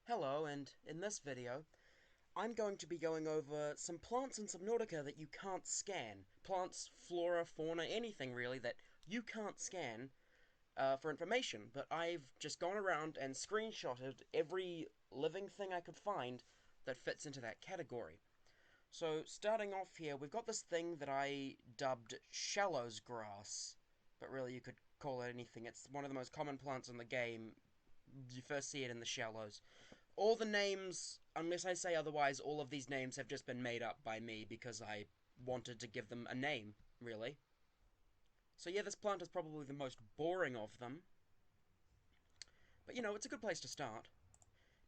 Hello, and in this video, I'm going to be going over some plants in Subnautica that you can't scan. Plants, flora, fauna, anything really that you can't scan for information. But I've just gone around and screenshotted every living thing I could find that fits into that category. So, starting off here, we've got this thing that I dubbed Shallows Grass. But really, you could call it anything. It's one of the most common plants in the game. You first see it in the shallows. All the names, unless I say otherwise, all of these names have just been made up by me because I wanted to give them a name, really. So yeah, this plant is probably the most boring of them. But you know, it's a good place to start.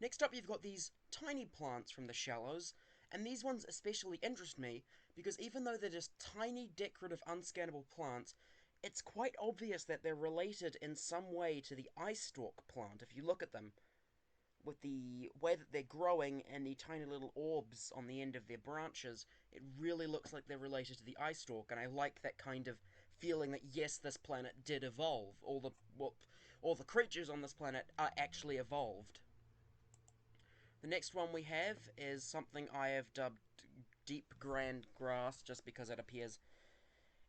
Next up, you've got these tiny plants from the shallows, and these ones especially interest me because even though they're just tiny, decorative, unscannable plants, it's quite obvious that they're related in some way to the eye stalk plant if you look at them. With the way that they're growing and the tiny little orbs on the end of their branches, it really looks like they're related to the eye stalk, and I like that kind of feeling that yes, this planet did evolve. All the creatures on this planet are actually evolved. The next one we have is something I have dubbed Deep Grand Grass, just because it appears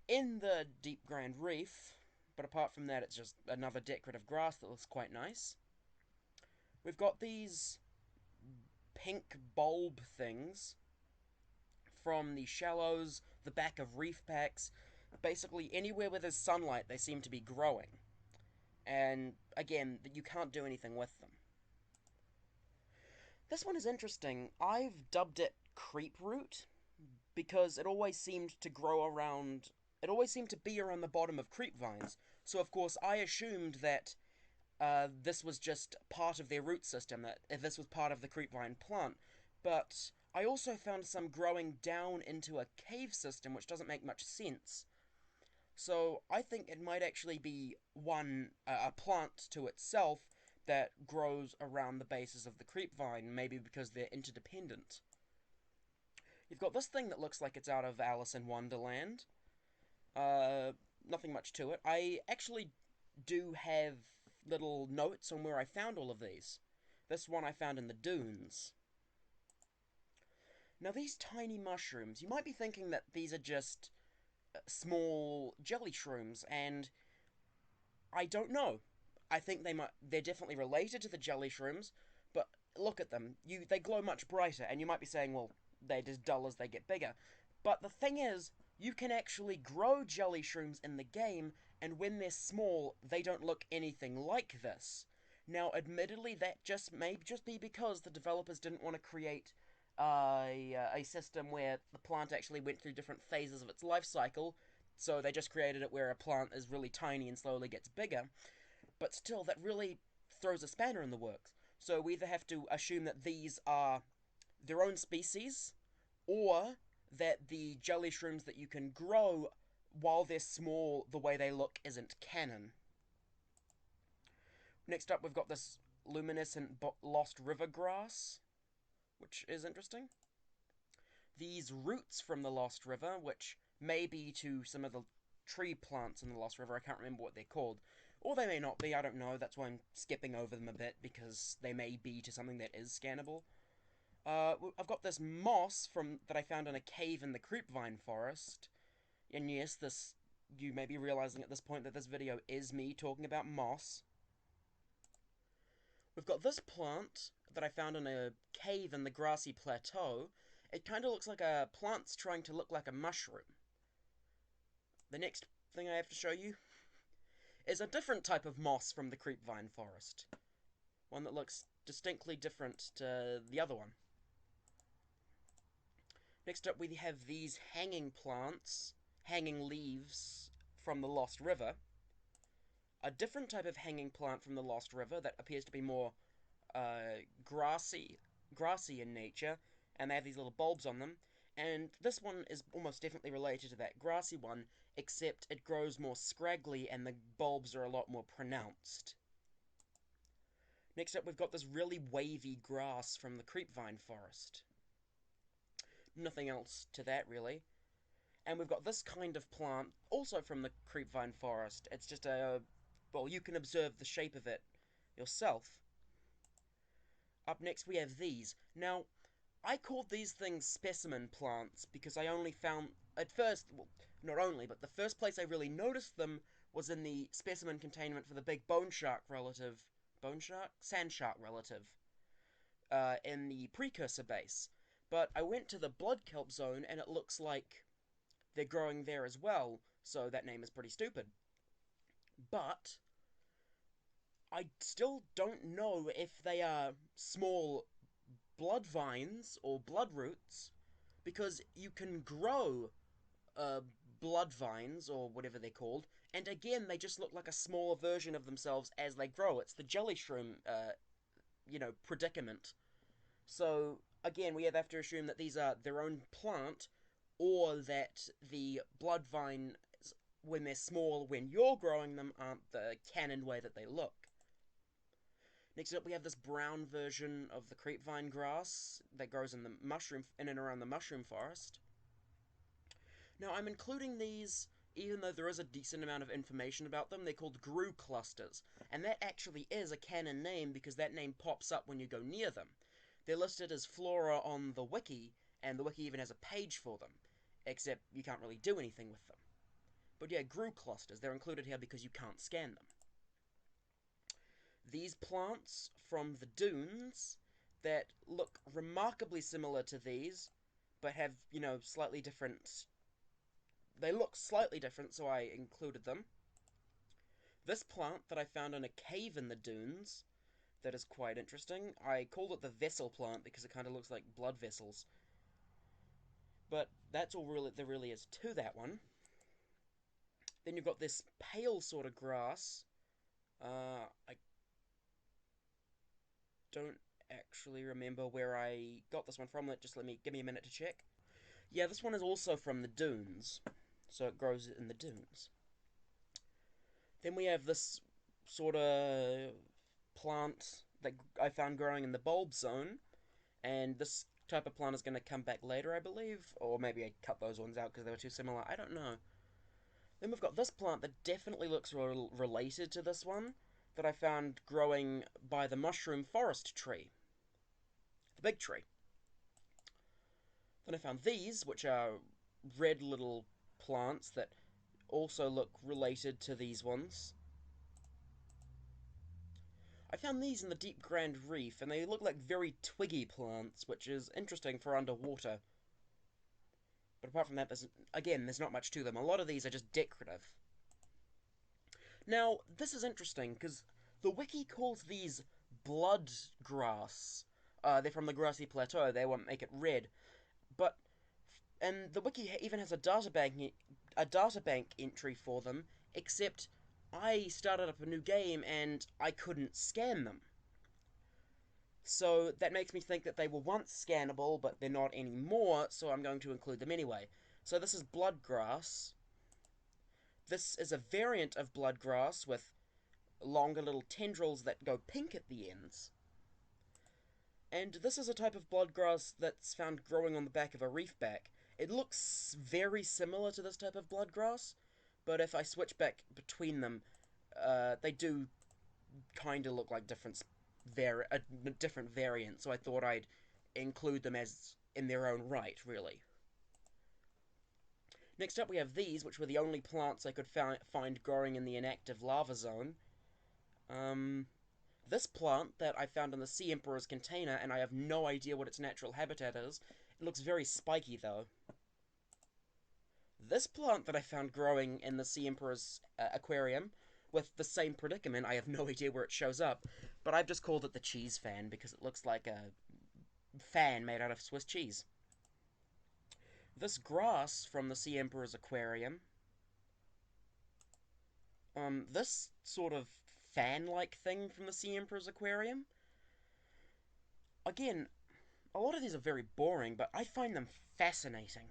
in the Deep Grand Reef, but apart from that, it's just another decorative grass that looks quite nice. We've got these pink bulb things from the shallows, the back of reef packs. Basically, anywhere where there's sunlight, they seem to be growing. And again, you can't do anything with them. This one is interesting. I've dubbed it creep root because it always seemed to grow around. It always seemed to be around the bottom of creep vines. So, of course, I assumed that this was just part of their root system, that this was part of the creepvine plant. But I also found some growing down into a cave system, which doesn't make much sense. So I think it might actually be a plant to itself that grows around the bases of the creepvine, maybe because they're interdependent. You've got this thing that looks like it's out of Alice in Wonderland. Nothing much to it. I actually do have little notes on where I found all of these. This one I found in the dunes. Now these tiny mushrooms, you might be thinking that these are just small jelly shrooms, and I don't know. I think they're definitely related to the jelly shrooms, but look at them. They glow much brighter, and you might be saying, well, they're just dull as they get bigger. But the thing is, you can actually grow jelly shrooms in the game, and when they're small, they don't look anything like this. Now, admittedly, that may just be because the developers didn't want to create a system where the plant actually went through different phases of its life cycle, so they just created it where a plant is really tiny and slowly gets bigger. But still, that really throws a spanner in the works. So we either have to assume that these are their own species, or that the jelly shrooms that you can grow while they're small, the way they look isn't canon. Next up, we've got this luminescent lost river grass, which is interesting. These roots from the lost river, which may be to some of the tree plants in the lost river, I can't remember what they're called. Or they may not be, I don't know, that's why I'm skipping over them a bit, because they may be to something that is scannable. I've got this moss that I found in a cave in the creepvine forest. And yes, you may be realizing at this point that this video is me talking about moss. We've got this plant that I found in a cave in the grassy plateau. It kind of looks like a plant's trying to look like a mushroom. The next thing I have to show you is a different type of moss from the creepvine forest. One that looks distinctly different to the other one. Next up, we have these hanging plants, hanging leaves from the Lost River. A different type of hanging plant from the Lost River that appears to be more grassy in nature, and they have these little bulbs on them. And this one is almost definitely related to that grassy one, except it grows more scraggly and the bulbs are a lot more pronounced. Next up, we've got this really wavy grass from the creepvine forest. Nothing else to that, really. And we've got this kind of plant, also from the creepvine forest. It's just well, you can observe the shape of it yourself. Up next we have these. Now, I called these things specimen plants because I only found, at first, well, not only, but the first place I really noticed them was in the specimen containment for the big bone shark relative, bone shark? Sand shark relative, in the precursor base. But I went to the blood kelp zone and it looks like they're growing there as well, so that name is pretty stupid. But I still don't know if they are small blood vines or blood roots, because you can grow blood vines or whatever they're called, and again they just look like a smaller version of themselves as they grow. It's the jelly shroom, predicament. So again, we have to assume that these are their own plant, or that the blood vine, when they're small, when you're growing them, aren't the canon way that they look. Next up, we have this brown version of the creepvine grass that grows in the mushroom, in and around the mushroom forest. Now, I'm including these, even though there is a decent amount of information about them. They're called Gru clusters, and that actually is a canon name because that name pops up when you go near them. They're listed as Flora on the wiki, and the wiki even has a page for them, except you can't really do anything with them. But yeah, Gru clusters, they're included here because you can't scan them. These plants from the dunes that look remarkably similar to these, but have, slightly different. They look slightly different, so I included them. This plant that I found in a cave in the dunes, that is quite interesting. I called it the vessel plant because it kind of looks like blood vessels. But that's all really there really is to that one. Then you've got this pale sort of grass. I don't actually remember where I got this one from. Give me a minute to check. Yeah, this one is also from the dunes, so it grows in the dunes. Then we have this sort of plant that I found growing in the bulb zone, and this type of plant is going to come back later, I believe, or maybe I cut those ones out because they were too similar. I don't know. Then we've got this plant that definitely looks related to this one that I found growing by the mushroom forest tree, the big tree. Then I found these, which are red little plants that also look related to these ones. I found these in the deep Grand Reef, and they look like very twiggy plants, which is interesting for underwater. But apart from that, there's not much to them. A lot of these are just decorative. Now, this is interesting, because the wiki calls these blood grass. They're from the grassy plateau, they won't make it red. But, and the wiki even has a databank entry for them, except I started up a new game and I couldn't scan them. So that makes me think that they were once scannable, but they're not anymore, so I'm going to include them anyway. So this is bloodgrass. This is a variant of bloodgrass with longer little tendrils that go pink at the ends. And this is a type of bloodgrass that's found growing on the back of a reefback. It looks very similar to this type of bloodgrass, but if I switch back between them, they do kind of look like different variants, so I thought I'd include them as in their own right, really. Next up we have these, which were the only plants I could find growing in the inactive lava zone. This plant that I found in the Sea Emperor's container, and I have no idea what its natural habitat is. It looks very spiky, though. This plant that I found growing in the Sea Emperor's aquarium, with the same predicament, I have no idea where it shows up, but I've just called it the cheese fan because it looks like a fan made out of Swiss cheese. This grass from the Sea Emperor's aquarium, this sort of fan-like thing from the Sea Emperor's aquarium, again, a lot of these are very boring, but I find them fascinating.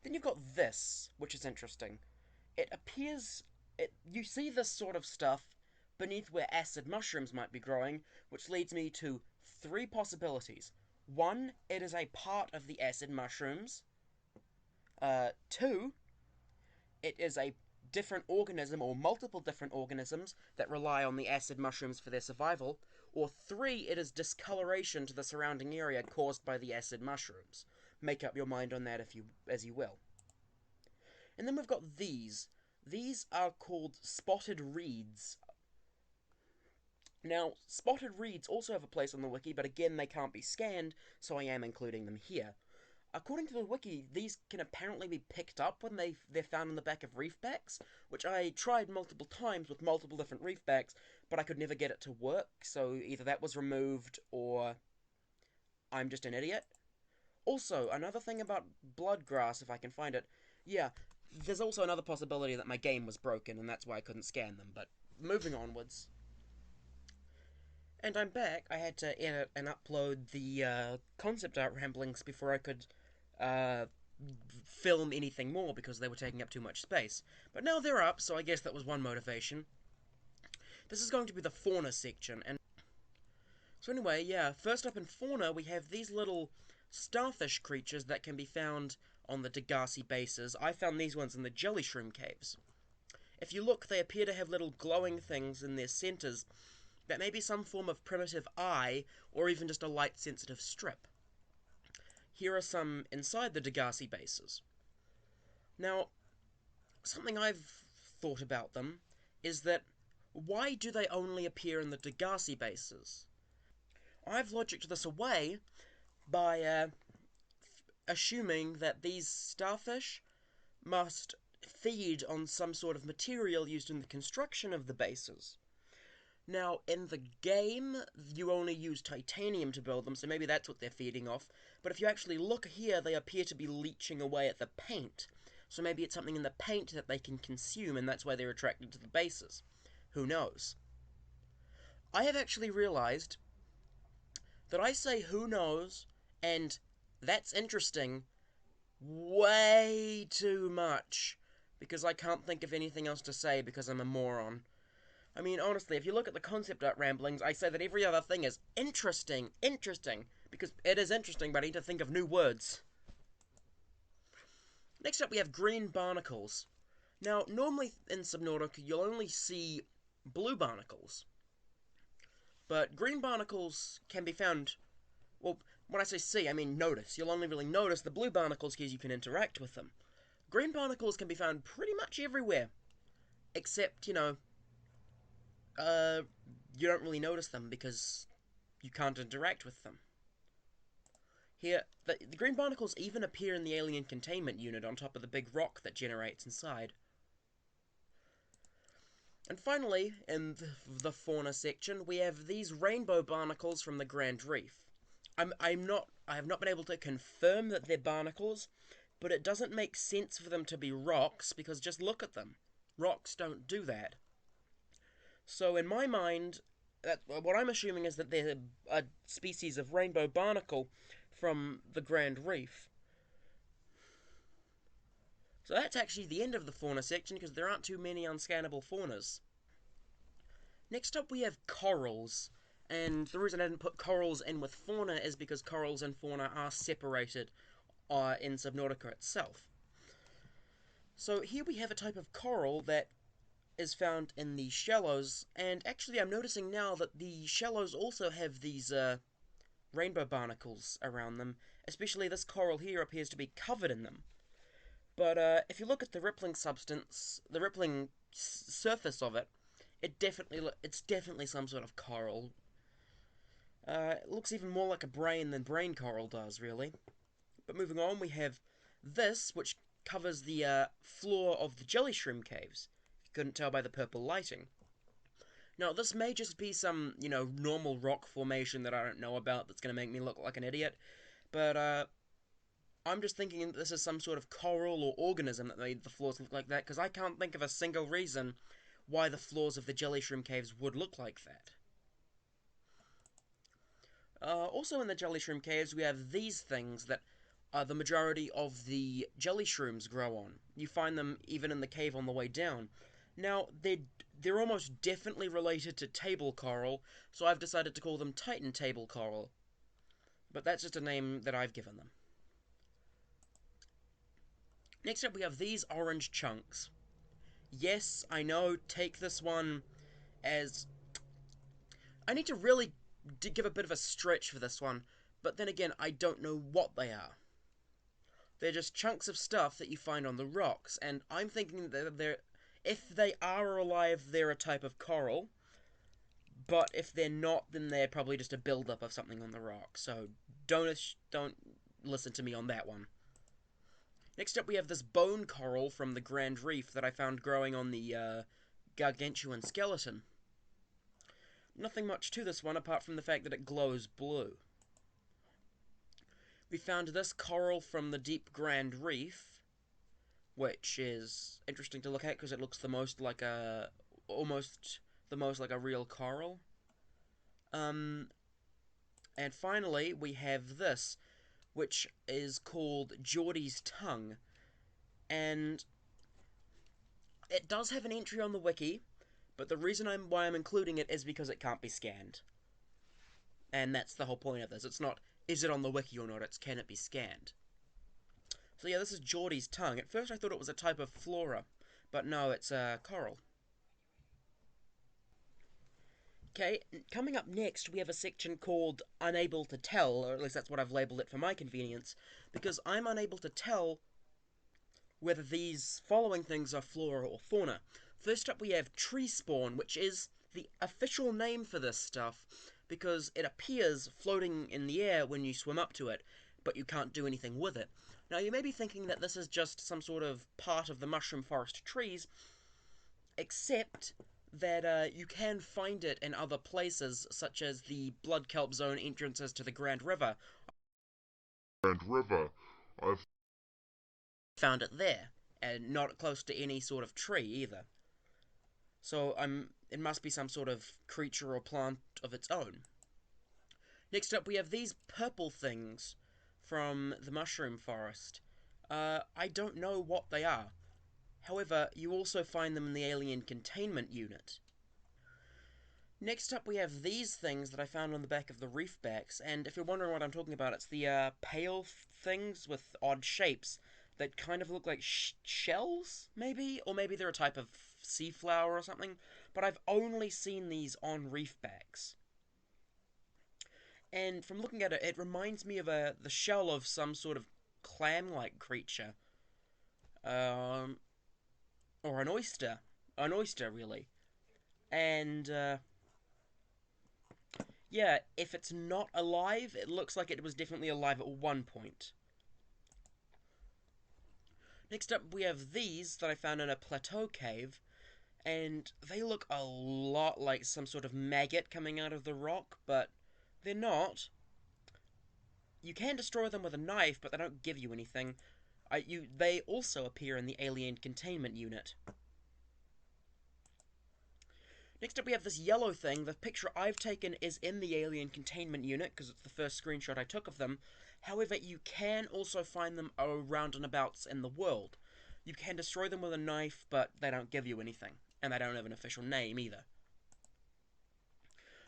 Then you've got this, which is interesting. It appears... you see this sort of stuff beneath where acid mushrooms might be growing, which leads me to three possibilities. One, it is a part of the acid mushrooms. Two, it is a different organism or multiple different organisms that rely on the acid mushrooms for their survival, or 3, it is discoloration to the surrounding area caused by the acid mushrooms. Make up your mind on that as you will. And then we've got these. These are called spotted reeds. Now, spotted reeds also have a place on the wiki, but again, they can't be scanned, so I am including them here. According to the wiki, these can apparently be picked up when they're found in the back of reef backs, which I tried multiple times with multiple different reef backs, but I could never get it to work, so either that was removed or I'm just an idiot. Also, another thing about bloodgrass, if I can find it, yeah, there's also another possibility that my game was broken, and that's why I couldn't scan them, but moving onwards. And I'm back. I had to edit and upload the concept art ramblings before I could film anything more because they were taking up too much space. But now they're up, so I guess that was one motivation. This is going to be the fauna section, and so anyway, yeah, first up in fauna we have these little starfish creatures that can be found on the Degassi bases. I found these ones in the jelly shroom caves. If you look, they appear to have little glowing things in their centers that may be some form of primitive eye, or even just a light-sensitive strip. Here are some inside the Degassi bases. Now, something I've thought about them is that why do they only appear in the Degassi bases? I've logicked this away by assuming that these starfish must feed on some sort of material used in the construction of the bases. Now, in the game, you only use titanium to build them, so maybe that's what they're feeding off. But if you actually look here, they appear to be leaching away at the paint. So maybe it's something in the paint that they can consume, and that's why they're attracted to the bases. Who knows? I have actually realized that I say who knows, and that's interesting, way too much. Because I can't think of anything else to say because I'm a moron. I mean, honestly, if you look at the concept art ramblings, I say that every other thing is interesting, because it is interesting, but I need to think of new words. Next up, we have green barnacles. Now, normally in Subnautica, you'll only see blue barnacles. But green barnacles can be found, well, when I say see, I mean notice. You'll only really notice the blue barnacles because you can interact with them. Green barnacles can be found pretty much everywhere. Except, you don't really notice them because you can't interact with them. Here, the green barnacles even appear in the alien containment unit on top of the big rock that generates inside. And finally, in the fauna section, we have these rainbow barnacles from the Grand Reef. I have not been able to confirm that they're barnacles, but it doesn't make sense for them to be rocks, because just look at them. Rocks don't do that. So in my mind, what I'm assuming is that they're a species of rainbow barnacle from the Grand Reef. So that's actually the end of the fauna section, because there aren't too many unscannable faunas. Next up we have corals, and the reason I didn't put corals in with fauna is because corals and fauna are separated in Subnautica itself. So here we have a type of coral that is found in the shallows, and actually I'm noticing now that the shallows also have these rainbow barnacles around them, especially this coral here appears to be covered in them. But if you look at the rippling substance, the rippling surface of it, it's definitely some sort of coral. It looks even more like a brain than brain coral does, really. But moving on, we have this, which covers the floor of the jelly shroom caves. If you couldn't tell by the purple lighting. Now, this may just be some, normal rock formation that I don't know about that's going to make me look like an idiot. But, I'm just thinking that this is some sort of coral or organism that made the floors look like that, because I can't think of a single reason why the floors of the jelly shroom caves would look like that. Also in the jelly shroom caves, we have these things that the majority of the jelly shrooms grow on. You find them even in the cave on the way down. Now, they're almost definitely related to table coral, so I've decided to call them Titan table coral. But that's just a name that I've given them. Next up we have these orange chunks. yes, I know, take this one as... I need to really give a bit of a stretch for this one, but then again, I don't know what they are. They're just chunks of stuff that you find on the rocks, and I'm thinking that if they are alive, they're a type of coral, but if they're not, then they're probably just a build-up of something on the rock, so don't listen to me on that one. Next up, we have this bone coral from the Grand Reef that I found growing on the gargantuan skeleton. Nothing much to this one apart from the fact that it glows blue. We found this coral from the deep Grand Reef, which is interesting to look at because it looks almost the most like a real coral. And finally, we have this, which is called Geordie's Tongue, and it does have an entry on the wiki, but the reason why I'm including it is because it can't be scanned. And that's the whole point of this. It's not, is it on the wiki or not, it's can it be scanned. So yeah, this is Geordie's Tongue. At first I thought it was a type of Flora, but no, it's a coral. Okay, coming up next, we have a section called Unable to Tell, or at least that's what I've labelled it for my convenience, because I'm unable to tell whether these following things are flora or fauna. First up, we have tree spawn, which is the official name for this stuff, because it appears floating in the air when you swim up to it, but you can't do anything with it. Now, you may be thinking that this is just some sort of part of the mushroom forest trees, except that you can find it in other places, such as the Blood Kelp Zone entrances to the Grand River. I've found it there, and not close to any sort of tree either. So it must be some sort of creature or plant of its own. Next up, we have these purple things from the mushroom forest. I don't know what they are. However, you also find them in the alien containment unit. Next up, we have these things that I found on the back of the reefbacks, and if you're wondering what I'm talking about, it's the pale things with odd shapes that kind of look like shells, maybe? Or maybe they're a type of sea flower or something, but I've only seen these on reefbacks. And from looking at it, it reminds me of the shell of some sort of clam-like creature. Um, or an oyster. An oyster, really. And, yeah, if it's not alive, it looks like it was definitely alive at one point. Next up, we have these that I found in a plateau cave, and they look a lot like some sort of maggot coming out of the rock, but they're not. You can destroy them with a knife, but they don't give you anything. They also appear in the alien containment unit. Next up, we have this yellow thing. The picture I've taken is in the alien containment unit, because it's the first screenshot I took of them. However, you can also find them around and abouts in the world. You can destroy them with a knife, but they don't give you anything. And they don't have an official name, either.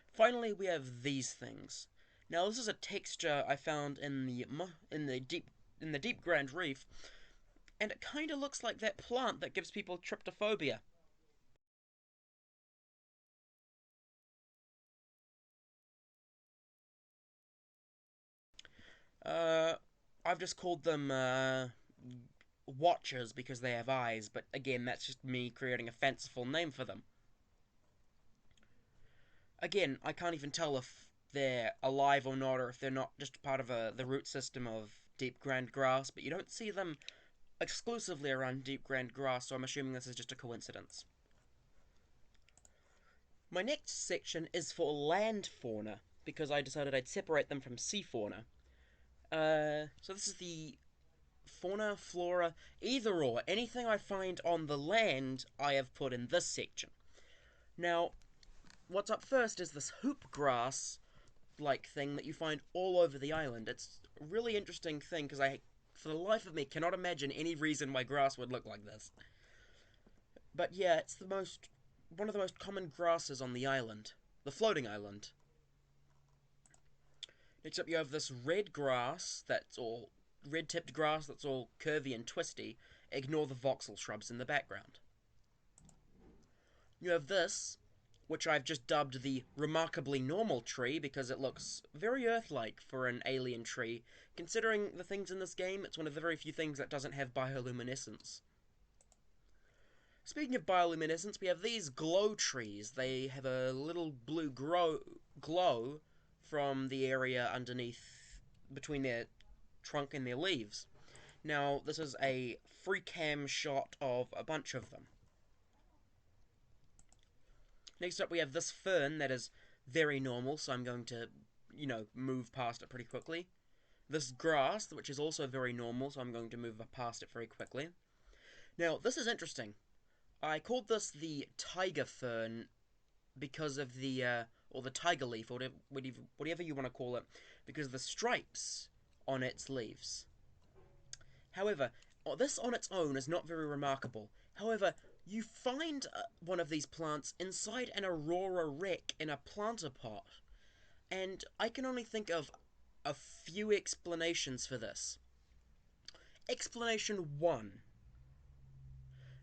Finally, we have these things. Now, this is a texture I found in the deep Grand Reef, and it kind of looks like that plant that gives people tryptophobia. Uh, I've just called them, watchers because they have eyes, but again, that's just me creating a fanciful name for them. Again, I can't even tell if they're alive or not, or if they're not just part of the root system of deep grand grass, but you don't see them exclusively around deep grand grass, so I'm assuming this is just a coincidence. My next section is for land fauna, because I decided I'd separate them from sea fauna. So this is the fauna, flora, either or. Anything I find on the land, I have put in this section. Now, what's up first is this hoop grass-like thing that you find all over the island. It's a really interesting thing, because for the life of me, cannot imagine any reason why grass would look like this. But yeah, it's one of the most common grasses on the island. The floating island. Next up, you have this red-tipped grass that's all curvy and twisty. Ignore the voxel shrubs in the background. You have this, which I've just dubbed the remarkably normal tree because it looks very Earth-like for an alien tree. Considering the things in this game, it's one of the very few things that doesn't have bioluminescence. Speaking of bioluminescence, we have these glow trees. They have a little blue glow from the area underneath, between their trunk and their leaves. Now, this is a free cam shot of a bunch of them. Next up, we have this fern that is very normal, so I'm going to, move past it pretty quickly. This grass, which is also very normal, so I'm going to move past it very quickly. Now, this is interesting. I called this the tiger fern because of or the tiger leaf, or whatever you want to call it, because of the stripes on its leaves. However, this on its own is not very remarkable. However, you find one of these plants inside an aurora wreck in a planter pot, and I can only think of a few explanations for this. Explanation 1.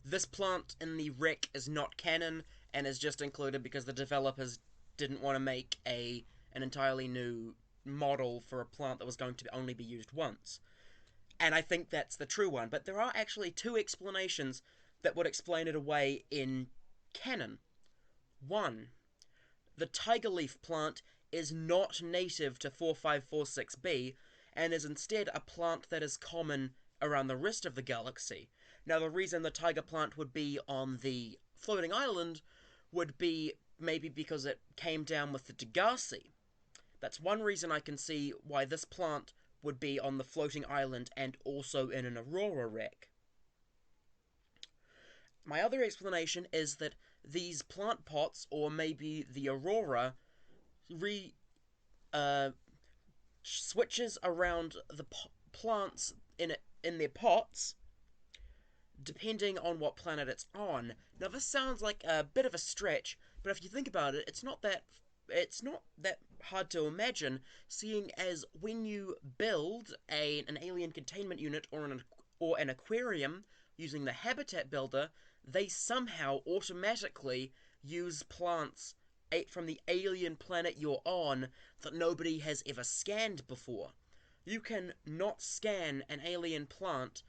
This plant in the wreck is not canon and is just included because the developers didn't want to make an entirely new model for a plant that was going to only be used once. And I think that's the true one. But there are actually two explanations that would explain it away in canon. 1. The tiger leaf plant is not native to 4546b and is instead a plant that is common around the rest of the galaxy. Now, the reason the tiger plant would be on the floating island would be maybe because it came down with the Degassi. That's one reason I can see why this plant would be on the floating island and also in an aurora wreck. My other explanation is that these plant pots, or maybe the aurora, switches around the plants in their pots depending on what planet it's on. Now, this sounds like a bit of a stretch, but if you think about it, it's not that hard to imagine, seeing as when you build an alien containment unit or an aquarium using the habitat builder, they somehow automatically use plants from the alien planet you're on that nobody has ever scanned before. You can not scan an alien plant,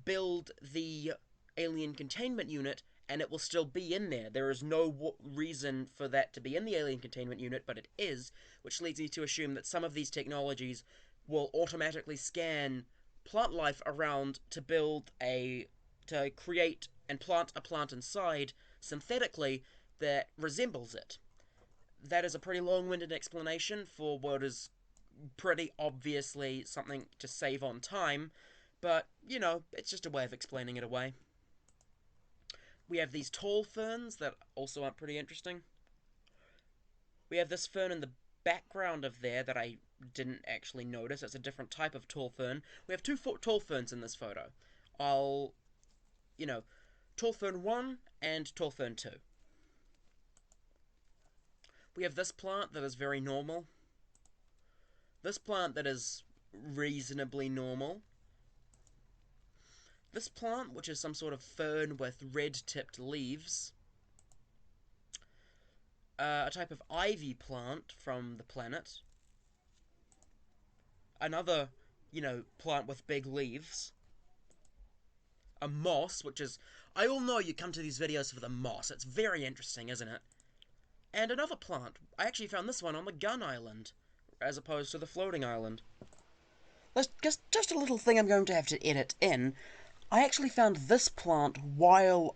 build the alien containment unit, and it will still be in there. There is no reason for that to be in the alien containment unit, but it is, which leads me to assume that some of these technologies will automatically scan plant life around to create and plant a plant inside synthetically that resembles it. That is a pretty long-winded explanation for what is pretty obviously something to save on time, but, it's just a way of explaining it away. We have these tall ferns that also aren't pretty interesting. We have this fern in the background of there that I didn't actually notice. It's a different type of tall fern. We have two tall ferns in this photo. Tall fern 1 and tall fern 2. We have this plant that is very normal. This plant that is reasonably normal. This plant, which is some sort of fern with red-tipped leaves. A type of ivy plant from the planet. Another, plant with big leaves. A moss, which is... I all know you come to these videos for the moss. It's very interesting, isn't it? And another plant. I actually found this one on the Gun Island, as opposed to the floating island. That's just a little thing I'm going to have to edit in. I actually found this plant while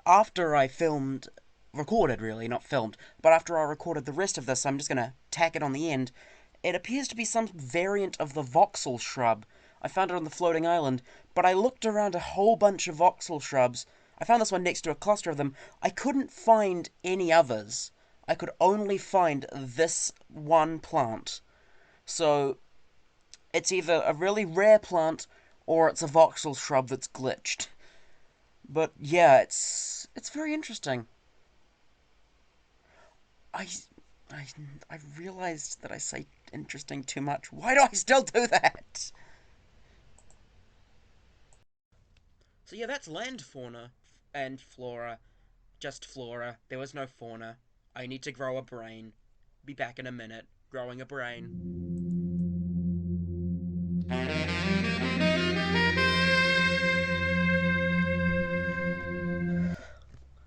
after I recorded really, not filmed, but after I recorded the rest of this, I'm just going to tack it on the end. It appears to be some variant of the voxel shrub. I found it on the floating island, but I looked around a whole bunch of voxel shrubs. I found this one next to a cluster of them. I couldn't find any others. I could only find this one plant. So, it's either a really rare plant, or it's a voxel shrub that's glitched. But yeah, it's very interesting. I realized that I say interesting too much. Why do I still do that? So yeah, that's land fauna. and Flora. Just Flora. There was no Fauna. I need to grow a brain. Be back in a minute. Growing a brain.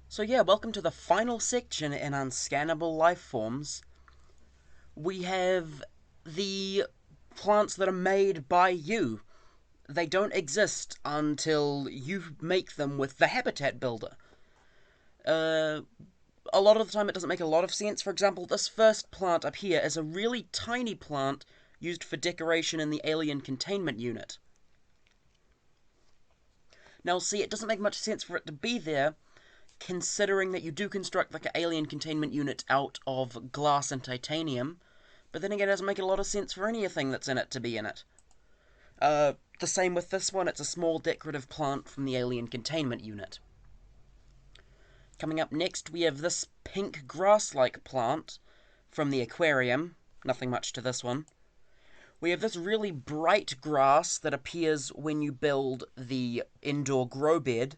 So yeah, welcome to the final section in Unscannable Lifeforms. We have the plants that are made by you. They don't exist until you make them with the habitat builder. A lot of the time it doesn't make a lot of sense. For example, this first plant up here is a really tiny plant used for decoration in the alien containment unit. Now see, it doesn't make much sense for it to be there, considering that you do construct like an alien containment unit out of glass and titanium, but then again it doesn't make a lot of sense for anything that's in it to be in it. The same with this one, it's a small decorative plant from the alien containment unit. Coming up next, we have this pink grass-like plant from the aquarium. Nothing much to this one. We have this really bright grass that appears when you build the indoor grow bed.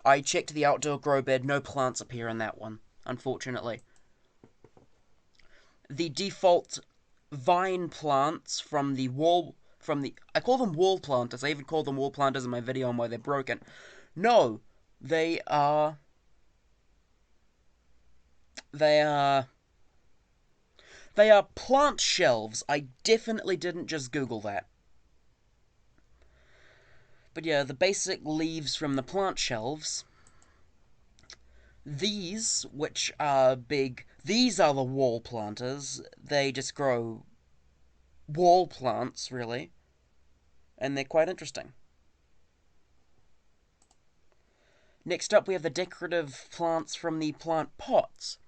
I checked the outdoor grow bed, no plants appear in that one, unfortunately. The default vine plants from the wall... I call them wall planters. I even call them wall planters in my video on why they're broken. No, they are plant shelves. I definitely didn't just Google that. But yeah, the basic leaves from the plant shelves. These, which are big, these are the wall planters. They just grow wall plants, really. And they're quite interesting. Next up, we have the decorative plants from the plant pots.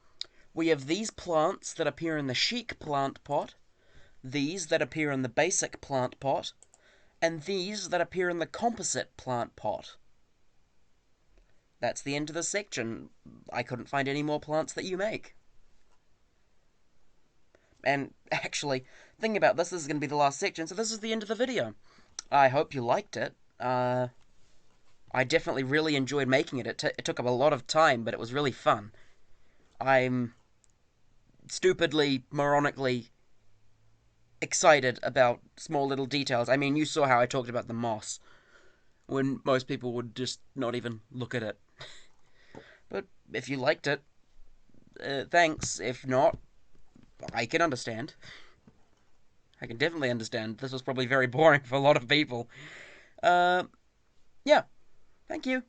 We have these plants that appear in the chic plant pot, these that appear in the basic plant pot, and these that appear in the composite plant pot. That's the end of the section. I couldn't find any more plants that you make. And actually, thinking about this, this is going to be the last section, so this is the end of the video. I hope you liked it. I definitely really enjoyed making it. It took up a lot of time, but it was really fun. I'm stupidly, moronically excited about small little details. I mean, you saw how I talked about the moss, when most people would just not even look at it. But if you liked it, thanks. If not, I can understand. I can definitely understand. This was probably very boring for a lot of people. Yeah. Thank you.